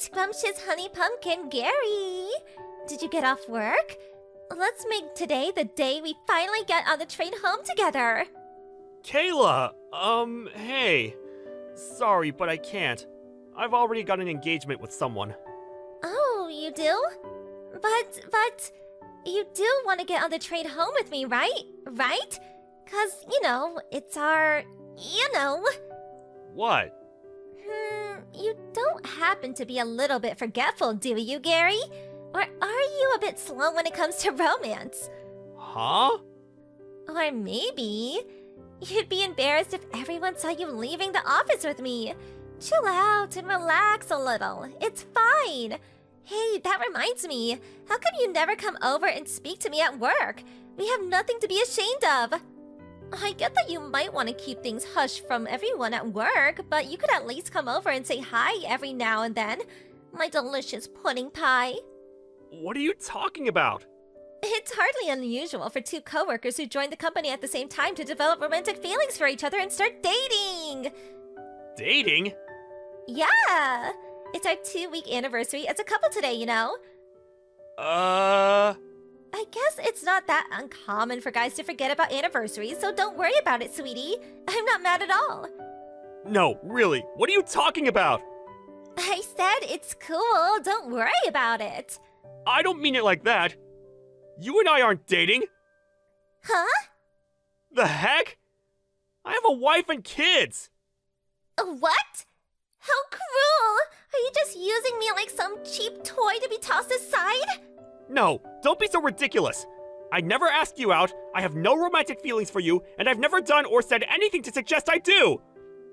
scrumptious honey pumpkin, Gary. Did you get off work? Let's make today the day we finally get on the train home together. Kayla, hey. Sorry, but I can't. I've already got an engagement with someone. Oh, you do? But, you do want to get on the train home with me, right? Right? 'Cause, it's our, What? You don't happen to be a little bit forgetful, do you, Gary? Or are you a bit slow when it comes to romance? Huh? Or maybe you'd be embarrassed if everyone saw you leaving the office with me. Chill out and relax a little. It's fine. Hey, that reminds me. How come you never come over and speak to me at work? We have nothing to be ashamed of. I get that you might want to keep things hush from everyone at work, but you could at least come over and say hi every now and then. My delicious pudding pie. What are you talking about? It's hardly unusual for two coworkers who join the company at the same time to develop romantic feelings for each other and start dating. Dating? Yeah! It's our 2-week anniversary as a couple today, I guess it's not that uncommon for guys to forget about anniversaries, so don't worry about it, sweetie. I'm not mad at all. No, really, what are you talking about? I said it's cool, don't worry about it. I don't mean it like that. You and I aren't dating. Huh? The heck? I have a wife and kids. What? How cruel! Are you just using me like some cheap toy to be tossed aside? No, don't be so ridiculous. I never asked you out, I have no romantic feelings for you, and I've never done or said anything to suggest I do.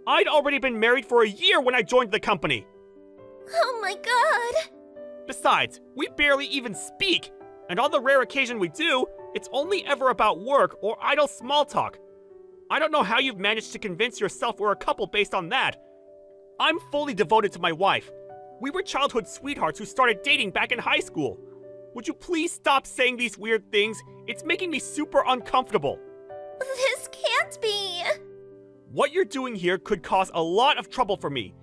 I'd already been married for a year when I joined the company. Oh my god! Besides, we barely even speak, and on the rare occasion we do, it's only ever about work or idle small talk. I don't know how you've managed to convince yourself we're a couple based on that. I'm fully devoted to my wife. We were childhood sweethearts who started dating back in high school. Would you please stop saying these weird things? It's making me super uncomfortable. This can't be. What you're doing here could cause a lot of trouble for me.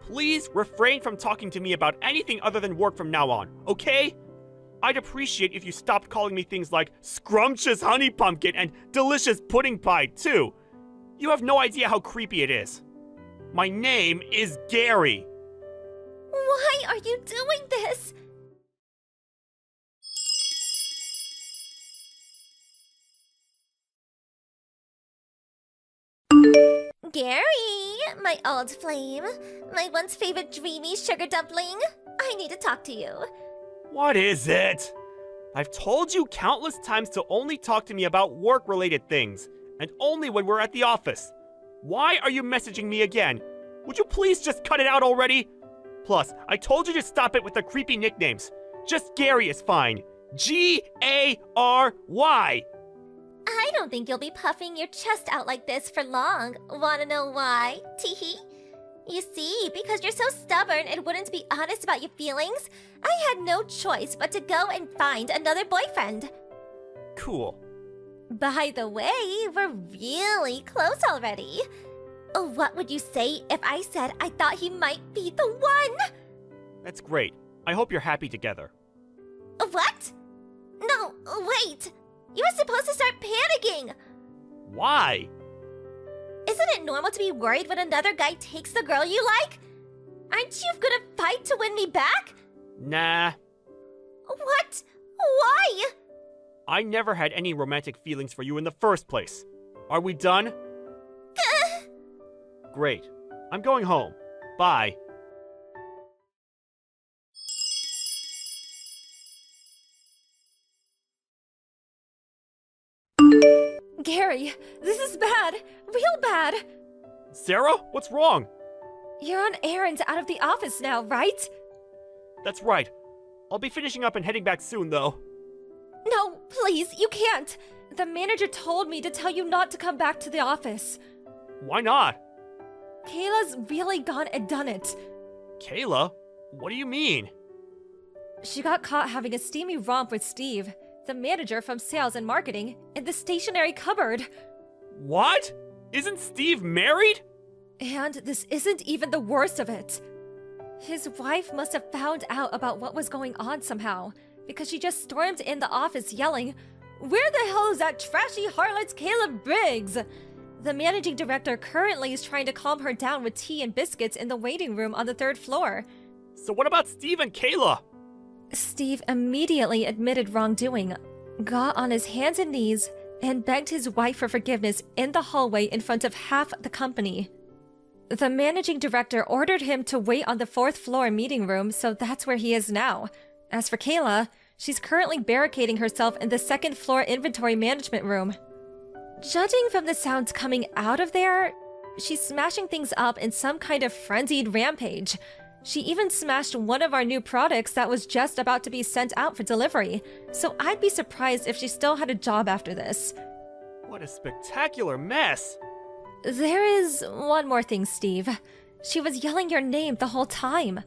Please refrain from talking to me about anything other than work from now on, okay? I'd appreciate if you stopped calling me things like scrumptious honey pumpkin and delicious pudding pie, too. You have no idea how creepy it is. My name is Gary. Why are you doing this? Gary, my old flame, my once favorite dreamy sugar dumpling, I need to talk to you. What is it? I've told you countless times to only talk to me about work-related things, and only when we're at the office. Why are you messaging me again? Would you please just cut it out already? Plus, I told you to stop it with the creepy nicknames. Just Gary is fine. Gary. I don't think you'll be puffing your chest out like this for long. Wanna know why? Teehee. You see, because you're so stubborn and wouldn't be honest about your feelings, I had no choice but to go and find another boyfriend. Cool. By the way, we're really close already. What would you say if I said I thought he might be the one? That's great. I hope you're happy together. What? No, wait. You were supposed to start panicking. Why? Isn't it normal to be worried when another guy takes the girl you like? Aren't you gonna fight to win me back? Nah. What? Why? I never had any romantic feelings for you in the first place. Are we done? Great. I'm going home. Bye. Gary, this is bad. Real bad. Sarah, what's wrong? You're on errands out of the office now, right? That's right. I'll be finishing up and heading back soon, though. No, please, you can't. The manager told me to tell you not to come back to the office. Why not? Kayla's really gone and done it. Kayla? What do you mean? She got caught having a steamy romp with Steve, the manager from sales and marketing, in the stationery cupboard. What? Isn't Steve married? And this isn't even the worst of it. His wife must have found out about what was going on somehow, because she just stormed in the office yelling, "Where the hell is that trashy harlot Caleb Briggs?" The managing director currently is trying to calm her down with tea and biscuits in the waiting room on the 3rd floor. So what about Steve and Kayla? Steve immediately admitted wrongdoing, got on his hands and knees, and begged his wife for forgiveness in the hallway in front of half the company. The managing director ordered him to wait on the 4th floor meeting room, so that's where he is now. As for Kayla, she's currently barricading herself in the 2nd floor inventory management room. Judging from the sounds coming out of there, she's smashing things up in some kind of frenzied rampage. She even smashed one of our new products that was just about to be sent out for delivery, so I'd be surprised if she still had a job after this. What a spectacular mess! There is one more thing, Steve. She was yelling your name the whole time.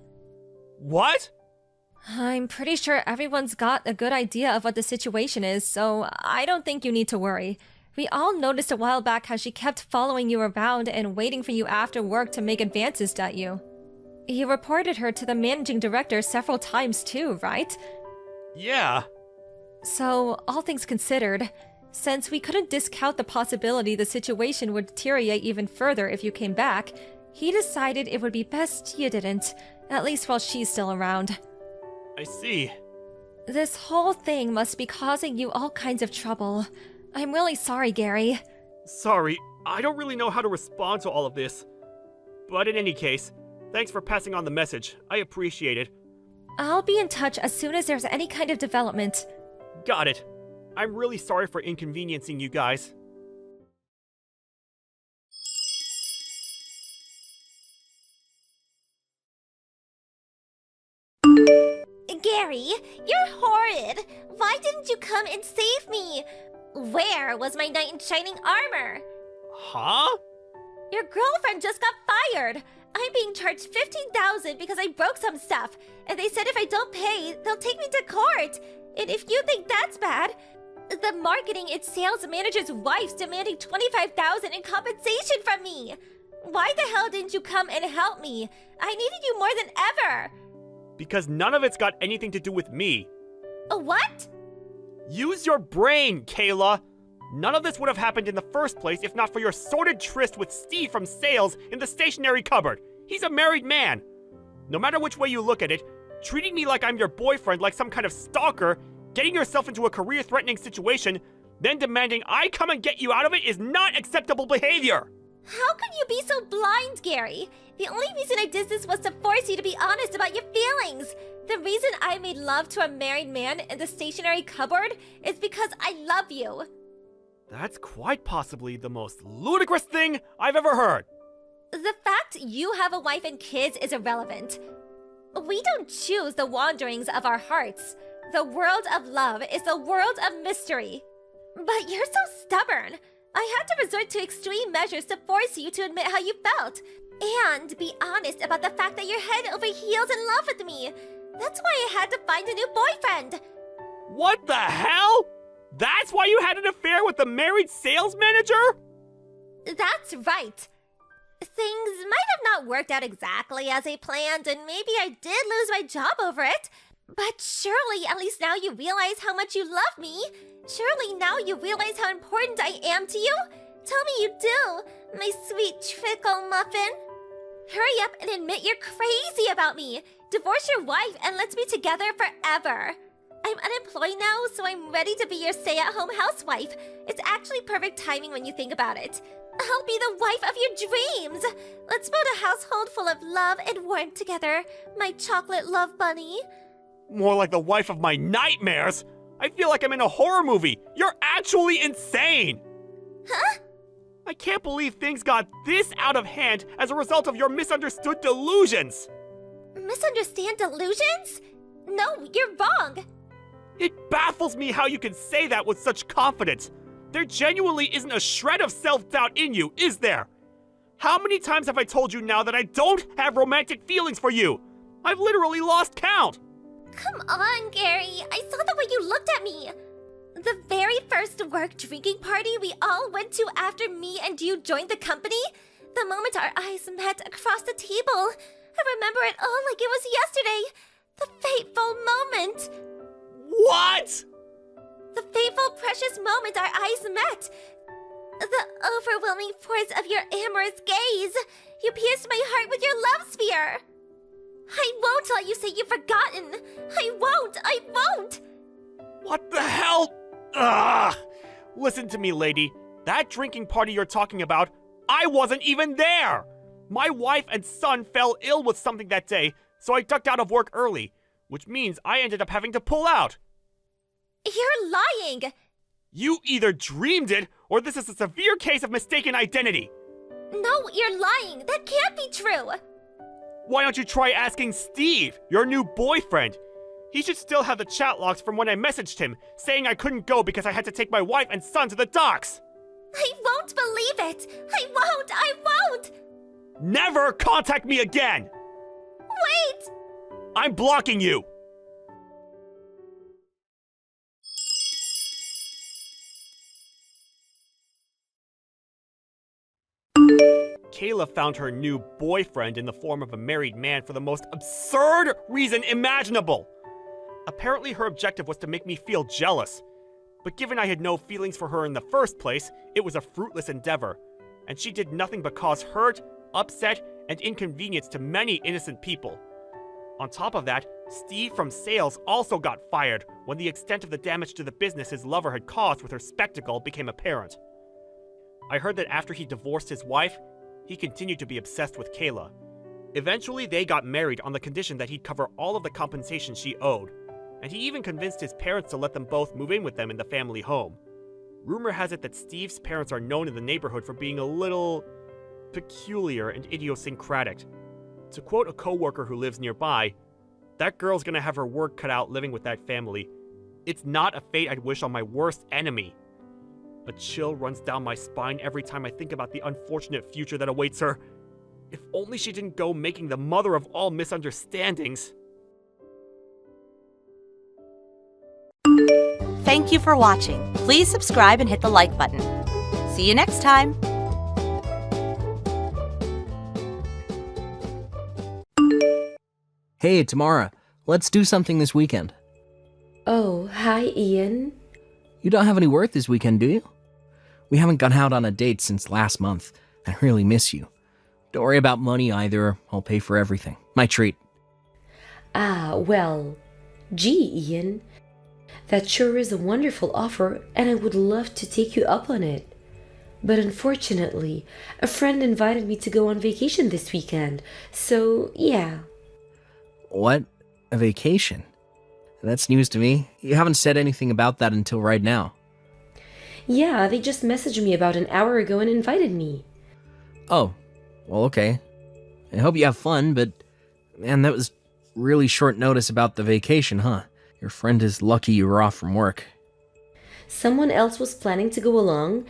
What? I'm pretty sure everyone's got a good idea of what the situation is, so I don't think you need to worry. We all noticed a while back how she kept following you around and waiting for you after work to make advances at you. You reported her to the managing director several times too, right? Yeah. So, all things considered, since we couldn't discount the possibility the situation would deteriorate even further if you came back, he decided it would be best you didn't, at least while she's still around. I see. This whole thing must be causing you all kinds of trouble. I'm really sorry, Gary. Sorry, I don't really know how to respond to all of this. But in any case, thanks for passing on the message. I appreciate it. I'll be in touch as soon as there's any kind of development. Got it. I'm really sorry for inconveniencing you guys. Gary, you're horrid! Why didn't you come and save me? Where was my knight in shining armor? Huh? Your girlfriend just got fired! I'm being charged $15,000 because I broke some stuff, and they said if I don't pay, they'll take me to court. And if you think that's bad, the marketing and sales manager's wife's demanding $25,000 in compensation from me. Why the hell didn't you come and help me? I needed you more than ever. Because none of it's got anything to do with me. What? Use your brain, Kayla! None of this would have happened in the first place if not for your sordid tryst with Steve from sales in the stationery cupboard. He's a married man. No matter which way you look at it, treating me like I'm your boyfriend like some kind of stalker, getting yourself into a career-threatening situation, then demanding I come and get you out of it is not acceptable behavior! How could you be so blind, Gary? The only reason I did this was to force you to be honest about your feelings. The reason I made love to a married man in the stationery cupboard is because I love you. That's quite possibly the most ludicrous thing I've ever heard. The fact you have a wife and kids is irrelevant. We don't choose the wanderings of our hearts. The world of love is the world of mystery. But you're so stubborn. I had to resort to extreme measures to force you to admit how you felt. And be honest about the fact that you're head over heels in love with me. That's why I had to find a new boyfriend. What the hell? That's why you had an affair with the married sales manager? That's right. Things might have not worked out exactly as I planned, and maybe I did lose my job over it. But surely at least now you realize how much you love me. Surely now you realize how important I am to you. Tell me you do, my sweet trickle muffin. Hurry up and admit you're crazy about me. Divorce your wife and let's be together forever. I'm unemployed now, so I'm ready to be your stay-at-home housewife. It's actually perfect timing when you think about it. I'll be the wife of your dreams. Let's build a household full of love and warmth together, my chocolate love bunny. More like the wife of my nightmares. I feel like I'm in a horror movie. You're actually insane. Huh? I can't believe things got this out of hand as a result of your misunderstood delusions. Misunderstand delusions? No, you're wrong. It baffles me how you can say that with such confidence. There genuinely isn't a shred of self-doubt in you, is there? How many times have I told you now that I don't have romantic feelings for you? I've literally lost count. Come on, Gary. I saw the way you looked at me. The very first work drinking party we all went to after me and you joined the company, the moment our eyes met across the table, I remember it all like it was yesterday. The fateful moment. What? The fateful, precious moment our eyes met. The overwhelming force of your amorous gaze. You pierced my heart with your love spear. I won't let you say you've forgotten. I won't. What the hell? Ugh! Listen to me, lady. That drinking party you're talking about, I wasn't even there! My wife and son fell ill with something that day, so I ducked out of work early, which means I ended up having to pull out. You're lying! You either dreamed it, or this is a severe case of mistaken identity. No, you're lying. That can't be true. Why don't you try asking Steve, your new boyfriend? He should still have the chat logs from when I messaged him, saying I couldn't go because I had to take my wife and son to the docks. I won't believe it. I won't. Never contact me again! Wait! I'm blocking you! Kayla found her new boyfriend in the form of a married man for the most absurd reason imaginable. Apparently her objective was to make me feel jealous. But given I had no feelings for her in the first place, it was a fruitless endeavor. And she did nothing but cause hurt, upset, and inconvenience to many innocent people. On top of that, Steve from sales also got fired when the extent of the damage to the business his lover had caused with her spectacle became apparent. I heard that after he divorced his wife, he continued to be obsessed with Kayla. Eventually, they got married on the condition that he'd cover all of the compensation she owed, and he even convinced his parents to let them both move in with them in the family home. Rumor has it that Steve's parents are known in the neighborhood for being a little peculiar and idiosyncratic. To quote a coworker who lives nearby, "That girl's gonna have her work cut out living with that family. It's not a fate I'd wish on my worst enemy." A chill runs down my spine every time I think about the unfortunate future that awaits her. If only she didn't go making the mother of all misunderstandings. Thank you for watching. Please subscribe and hit the like button. See you next time. Hey, Tamara, let's do something this weekend. Oh, hi, Ian. You don't have any work this weekend, do you? We haven't gone out on a date since last month. I really miss you. Don't worry about money either. I'll pay for everything. My treat. Ah, well, gee, Ian. That sure is a wonderful offer, and I would love to take you up on it. But unfortunately, a friend invited me to go on vacation this weekend, so yeah. What? A vacation? That's news to me. You haven't said anything about that until right now. Yeah, they just messaged me about an hour ago and invited me. Oh, well, okay. I hope you have fun, but man, that was really short notice about the vacation, huh? Your friend is lucky you were off from work. Someone else was planning to go along,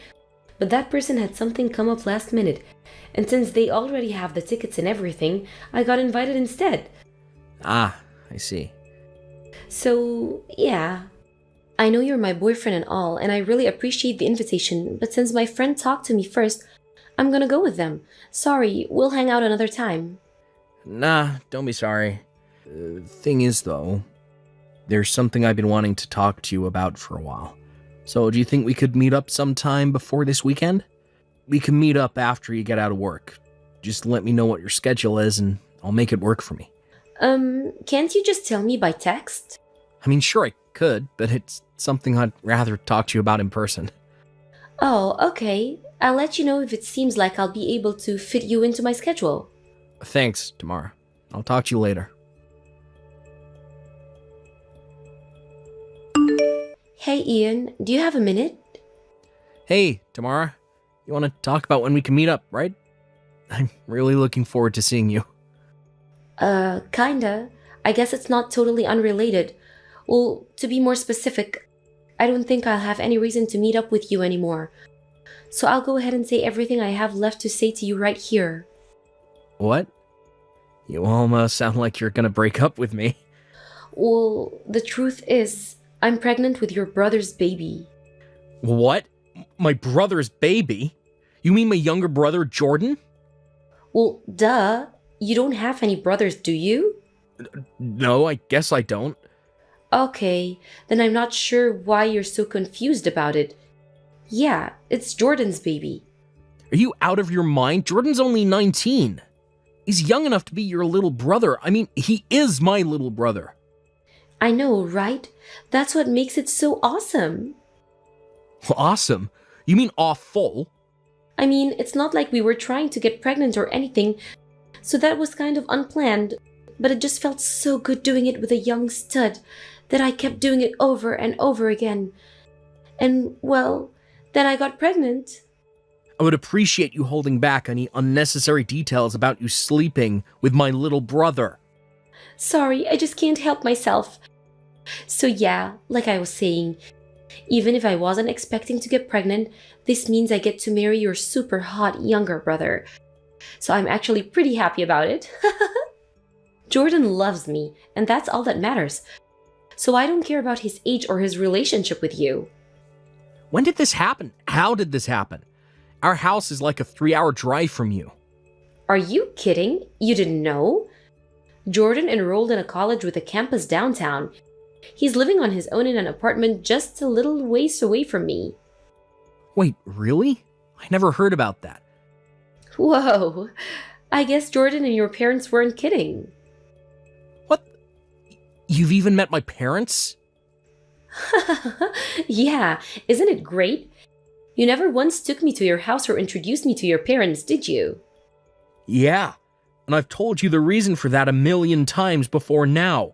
but that person had something come up last minute, and since they already have the tickets and everything, I got invited instead. Ah, I see. So, yeah. I know you're my boyfriend and all, and I really appreciate the invitation, but since my friend talked to me first, I'm gonna go with them. Sorry, we'll hang out another time. Nah, don't be sorry. Thing is, though, there's something I've been wanting to talk to you about for a while. So, do you think we could meet up sometime before this weekend? We can meet up after you get out of work. Just let me know what your schedule is, and I'll make it work for me. Can't you just tell me by text? I mean, sure I could, but it's something I'd rather talk to you about in person. Oh, okay. I'll let you know if it seems like I'll be able to fit you into my schedule. Thanks, Tamara. I'll talk to you later. Hey, Ian, do you have a minute? Hey, Tamara. You want to talk about when we can meet up, right? I'm really looking forward to seeing you. Kinda. I guess it's not totally unrelated. Well, to be more specific, I don't think I'll have any reason to meet up with you anymore. So I'll go ahead and say everything I have left to say to you right here. What? You almost sound like you're gonna break up with me. Well, the truth is, I'm pregnant with your brother's baby. What? My brother's baby? You mean my younger brother, Jordan? Well, duh. you don't have any brothers, do you? No, I guess I don't. Okay, then I'm not sure why you're so confused about it. Yeah, it's Jordan's baby. Are you out of your mind? Jordan's only 19. He's young enough to be your little brother. I mean, he is my little brother. I know, right? That's what makes it so awesome. Awesome? You mean awful? I mean, it's not like we were trying to get pregnant or anything, so that was kind of unplanned, but it just felt so good doing it with a young stud that I kept doing it over and over again. And, well, then I got pregnant. I would appreciate you holding back any unnecessary details about you sleeping with my little brother. Sorry, I just can't help myself. So yeah, like I was saying, even if I wasn't expecting to get pregnant, this means I get to marry your super hot younger brother. So I'm actually pretty happy about it. Jordan loves me, and that's all that matters. So I don't care about his age or his relationship with you. When did this happen? How did this happen? Our house is like a 3-hour drive from you. Are you kidding? You didn't know? Jordan enrolled in a college with a campus downtown. He's living on his own in an apartment just a little ways away from me. Wait, really? I never heard about that. Whoa, I guess Jordan and your parents weren't kidding. What? You've even met my parents? Yeah, isn't it great? You never once took me to your house or introduced me to your parents, did you? Yeah, and I've told you the reason for that a million times before now.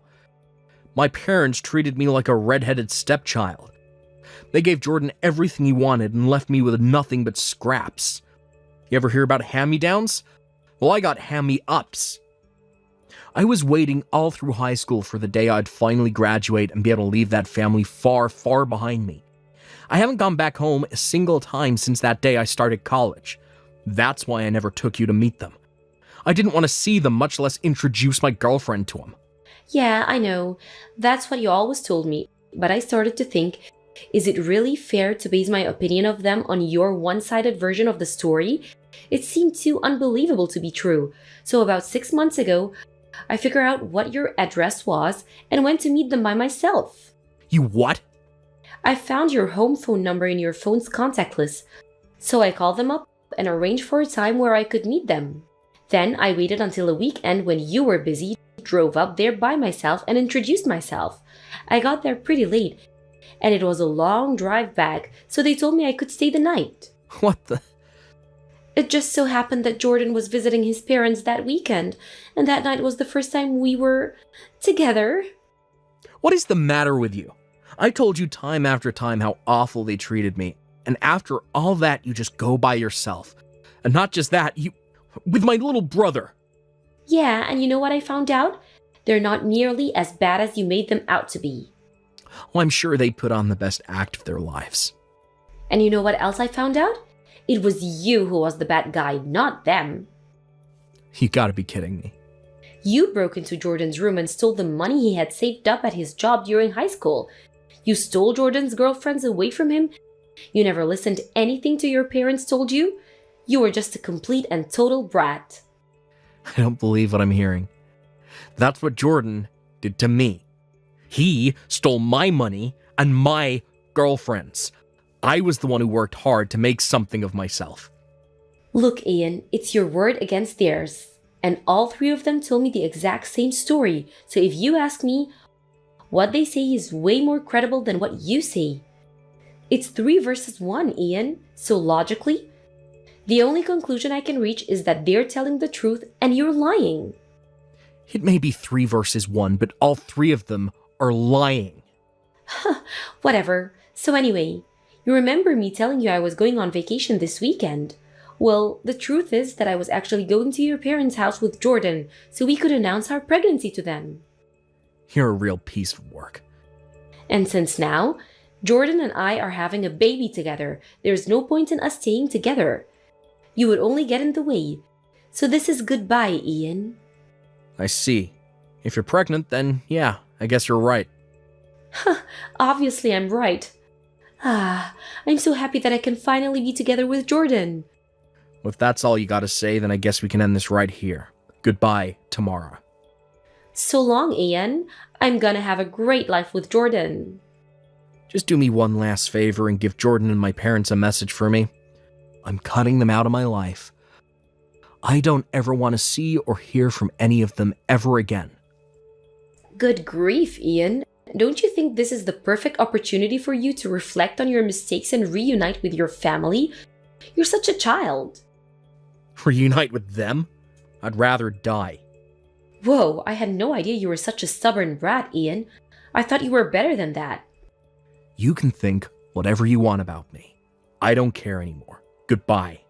My parents treated me like a red-headed stepchild. They gave Jordan everything he wanted and left me with nothing but scraps. You ever hear about hand-me-downs? Well, I got hand-me-ups. I was waiting all through high school for the day I'd finally graduate and be able to leave that family far, far behind me. I haven't gone back home a single time since that day I started college. That's why I never took you to meet them. I didn't want to see them, much less introduce my girlfriend to them. Yeah, I know. That's what you always told me. But I started to think, is it really fair to base my opinion of them on your one-sided version of the story? It seemed too unbelievable to be true. So about 6 months ago, I figured out what your address was and went to meet them by myself. You what? I found your home phone number in your phone's contact list. So I called them up and arranged for a time where I could meet them. Then I waited until a weekend when you were busy, drove up there by myself and introduced myself. I got there pretty late, and it was a long drive back, so they told me I could stay the night. What the? It just so happened that Jordan was visiting his parents that weekend, and that night was the first time we were together. What is the matter with you? I told you time after time how awful they treated me, and after all that, you just go by yourself. And not just that, you... with my little brother. Yeah, and you know what I found out? They're not nearly as bad as you made them out to be. Well, I'm sure they put on the best act of their lives. And you know what else I found out? It was you who was the bad guy, not them. You gotta be kidding me. You broke into Jordan's room and stole the money he had saved up at his job during high school. You stole Jordan's girlfriends away from him. You never listened to anything to your parents told you. You were just a complete and total brat. I don't believe what I'm hearing. That's what Jordan did to me. He stole my money and my girlfriend's. I was the one who worked hard to make something of myself. Look, Ian, it's your word against theirs. And all three of them told me the exact same story. So if you ask me, what they say is way more credible than what you say. It's 3 versus 1, Ian. So logically, the only conclusion I can reach is that they're telling the truth and you're lying. It may be 3 versus 1, but all 3 of them are lying. Whatever. So anyway, you remember me telling you I was going on vacation this weekend? Well, the truth is that I was actually going to your parents' house with Jordan so we could announce our pregnancy to them. You're a real piece of work. And since now, Jordan and I are having a baby together, there's no point in us staying together. You would only get in the way. So this is goodbye, Ian. I see. If you're pregnant, then yeah, I guess you're right. Obviously I'm right. I'm so happy that I can finally be together with Jordan. Well, if that's all you gotta say, then I guess we can end this right here. Goodbye, Tamara. So long, Ian. I'm gonna have a great life with Jordan. Just do me one last favor and give Jordan and my parents a message for me. I'm cutting them out of my life. I don't ever want to see or hear from any of them ever again. Good grief, Ian. Don't you think this is the perfect opportunity for you to reflect on your mistakes and reunite with your family? You're such a child. Reunite with them? I'd rather die. Whoa, I had no idea you were such a stubborn brat, Ian. I thought you were better than that. You can think whatever you want about me. I don't care anymore. Goodbye.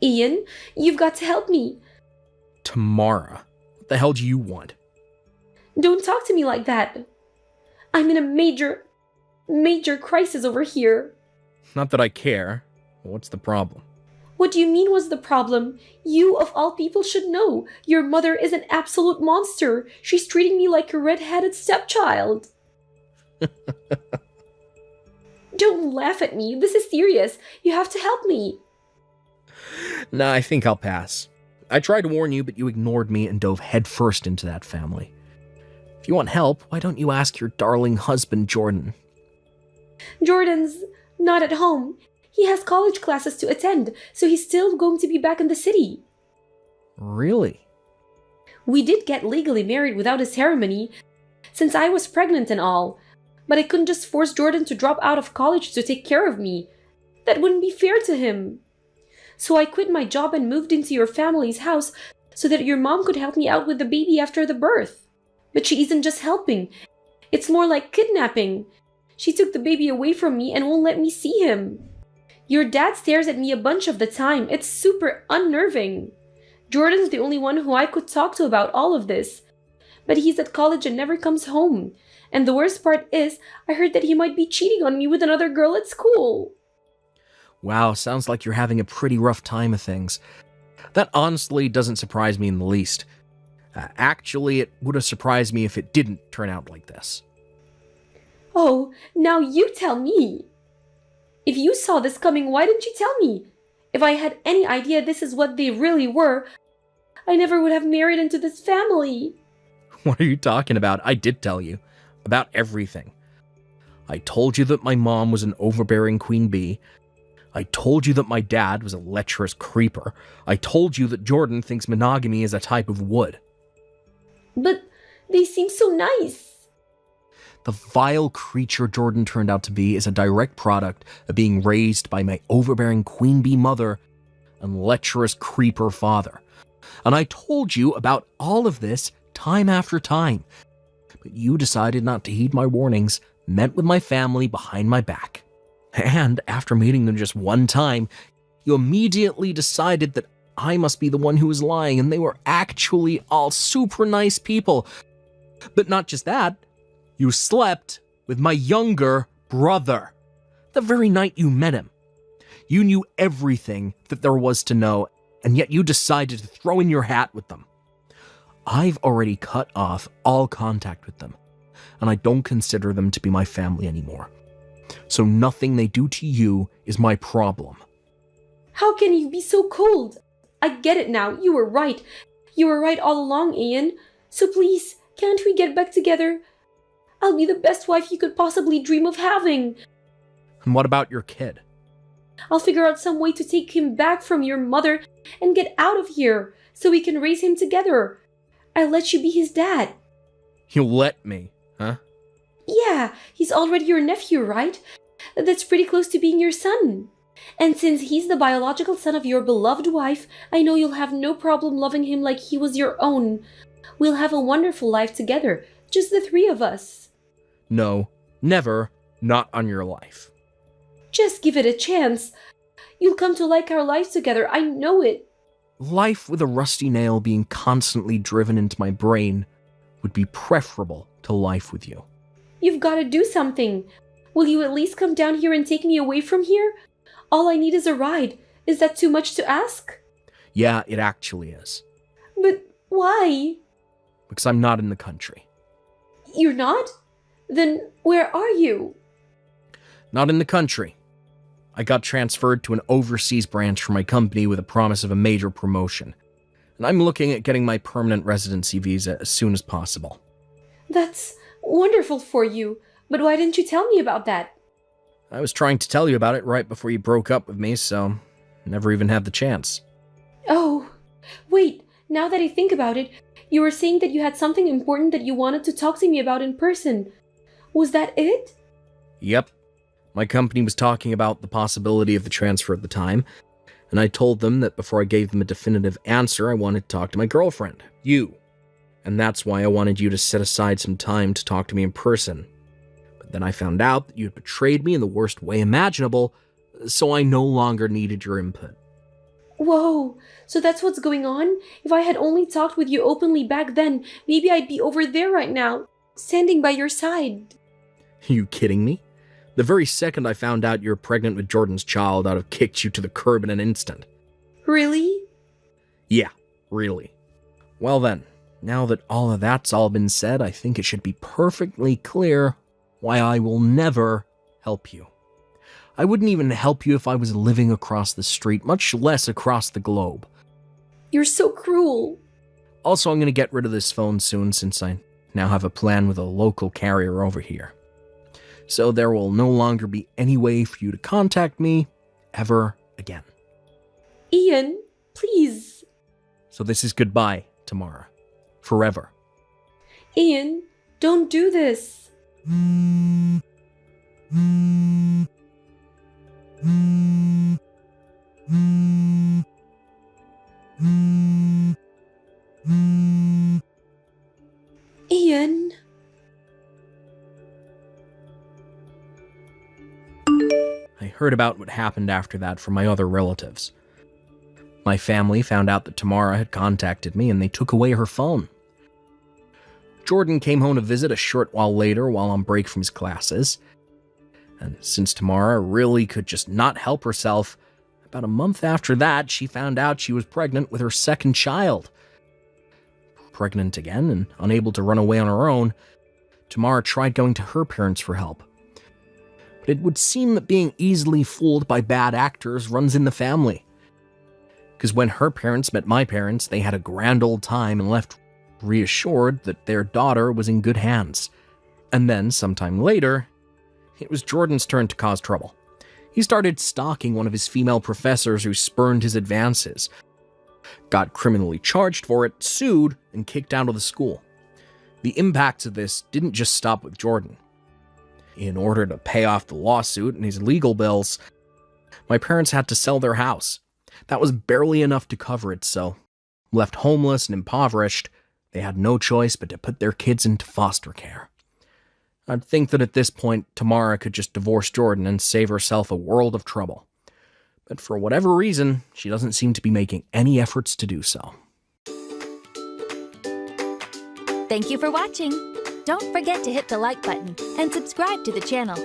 Ian, you've got to help me. Tamara, what the hell do you want? Don't talk to me like that. I'm in a major crisis over here. Not that I care. What's the problem? What do you mean was the problem? You, of all people, should know. Your mother is an absolute monster. She's treating me like a red-headed stepchild. Don't laugh at me. This is serious. You have to help me. Nah, I think I'll pass. I tried to warn you, but you ignored me and dove headfirst into that family. If you want help, why don't you ask your darling husband, Jordan? Jordan's not at home. He has college classes to attend, so he's still going to be back in the city. Really? We did get legally married without a ceremony, since I was pregnant and all. But I couldn't just force Jordan to drop out of college to take care of me. That wouldn't be fair to him. So I quit my job and moved into your family's house so that your mom could help me out with the baby after the birth. But she isn't just helping. It's more like kidnapping. She took the baby away from me and won't let me see him. Your dad stares at me a bunch of the time. It's super unnerving. Jordan's the only one who I could talk to about all of this. But he's at college and never comes home. And the worst part is, I heard that he might be cheating on me with another girl at school. Wow, sounds like you're having a pretty rough time of things. That honestly doesn't surprise me in the least. Actually, it would have surprised me if it didn't turn out like this. Oh, now you tell me. If you saw this coming, why didn't you tell me? If I had any idea this is what they really were, I never would have married into this family. What are you talking about? I did tell you. About everything. I told you that my mom was an overbearing queen bee. I told you that my dad was a lecherous creeper. I told you that Jordan thinks monogamy is a type of wood. But they seem so nice. The vile creature Jordan turned out to be is a direct product of being raised by my overbearing queen bee mother and lecherous creeper father. And I told you about all of this time after time. But you decided not to heed my warnings, met with my family behind my back. And after meeting them just one time, you immediately decided that I must be the one who was lying, and they were actually all super nice people. But not just that, you slept with my younger brother the very night you met him. You knew everything that there was to know, and yet you decided to throw in your hat with them. I've already cut off all contact with them, and I don't consider them to be my family anymore. So nothing they do to you is my problem. How can you be so cold? I get it now. You were right. You were right all along, Ian. So please, can't we get back together? I'll be the best wife you could possibly dream of having. And what about your kid? I'll figure out some way to take him back from your mother and get out of here so we can raise him together. I'll let you be his dad. You'll let me, huh? Yeah, he's already your nephew, right? That's pretty close to being your son. And since he's the biological son of your beloved wife, I know you'll have no problem loving him like he was your own. We'll have a wonderful life together, just the three of us. No, never, not on your life. Just give it a chance. You'll come to like our lives together, I know it. Life with a rusty nail being constantly driven into my brain would be preferable to life with you. You've got to do something. Will you at least come down here and take me away from here? All I need is a ride. Is that too much to ask? Yeah, it actually is. But why? Because I'm not in the country. You're not? Then where are you? Not in the country. I got transferred to an overseas branch for my company with a promise of a major promotion, and I'm looking at getting my permanent residency visa as soon as possible. That's wonderful for you, but why didn't you tell me about that? I was trying to tell you about it right before you broke up with me, so never even had the chance. Oh, wait, now that I think about it, you were saying that you had something important that you wanted to talk to me about in person. Was that it? Yep. My company was talking about the possibility of the transfer at the time, and I told them that before I gave them a definitive answer, I wanted to talk to my girlfriend, you. And that's why I wanted you to set aside some time to talk to me in person. But then I found out that you had betrayed me in the worst way imaginable, so I no longer needed your input. Whoa, so that's what's going on? If I had only talked with you openly back then, maybe I'd be over there right now, standing by your side. You kidding me? The very second I found out you were pregnant with Jordan's child, I'd have kicked you to the curb in an instant. Really? Yeah, really. Well then, now that all of that's all been said, I think it should be perfectly clear why I will never help you. I wouldn't even help you if I was living across the street, much less across the globe. You're so cruel. Also, I'm going to get rid of this phone soon since I now have a plan with a local carrier over here. So there will no longer be any way for you to contact me ever again. Ian, please. So this is goodbye, Tamara. Forever. Ian, don't do this. Ian. I heard about what happened after that from my other relatives. My family found out that Tamara had contacted me and they took away her phone. Jordan came home to visit a short while later while on break from his classes. And since Tamara really could just not help herself, about a month after that, she found out she was pregnant with her second child. Pregnant again and unable to run away on her own, Tamara tried going to her parents for help. But it would seem that being easily fooled by bad actors runs in the family. Because when her parents met my parents, they had a grand old time and left reassured that their daughter was in good hands. And then, sometime later, it was Jordan's turn to cause trouble. He started stalking one of his female professors who spurned his advances, got criminally charged for it, sued, and kicked out of the school. The impacts of this didn't just stop with Jordan. In order to pay off the lawsuit and his legal bills, my parents had to sell their house. That was barely enough to cover it, so, left homeless and impoverished, they had no choice but to put their kids into foster care. I'd think that at this point, Tamara could just divorce Jordan and save herself a world of trouble. But for whatever reason, she doesn't seem to be making any efforts to do so. Thank you for watching. Don't forget to hit the like button and subscribe to the channel.